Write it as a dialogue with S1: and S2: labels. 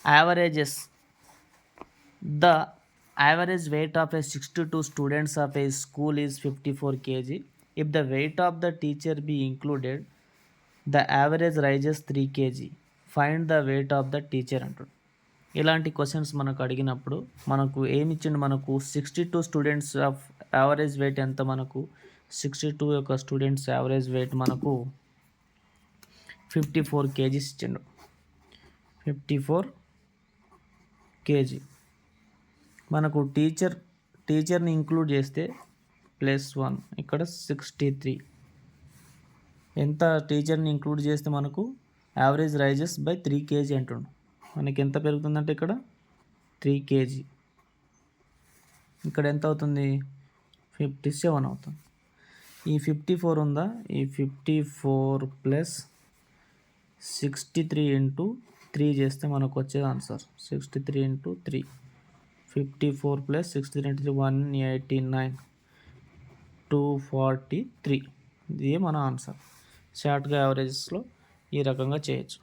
S1: Averages. The average weight of a 62 students of a school is 54 kg. If the weight of the teacher be included, the average rises 3 kg. Find the weight of the teacher అంటాడు. ఇలాంటి questions మనకు అడిగినప్పుడు మనకు ఏమి ఇచ్చిండు, మనకు 62 students of average wait ఎంత, మనకు 62 యొక్క స్టూడెంట్స్ యావరేజ్ వెయిట్ మనకు 54 కేజీస్ ఇచ్చిండు. 54 కేజీ. మనకు టీచర్ని ఇంక్లూడ్ చేస్తే +1, ఇక్కడ 63. ఎంత టీచర్ని ఇంక్లూడ్ చేస్తే మనకు యావరేజ్ రైజెస్ బై 3 కేజీ అంటుండు. మనకి ఎంత పెరుగుతుందంటే ఇక్కడ 3 కేజీ. ఇక్కడ ఎంత అవుతుంది, 57 అవుతుంది. ఈ 54 ఉందా, ఈ 54 + 63 × 3 చేస్తే మనకు వచ్చేది ఆన్సర్ 63 × 3. 54 + 63 × 3 189, 243. ఇది మన ఆన్సర్. షార్ట్గా యావరేజెస్లో ఈ రకంగా చేయొచ్చు.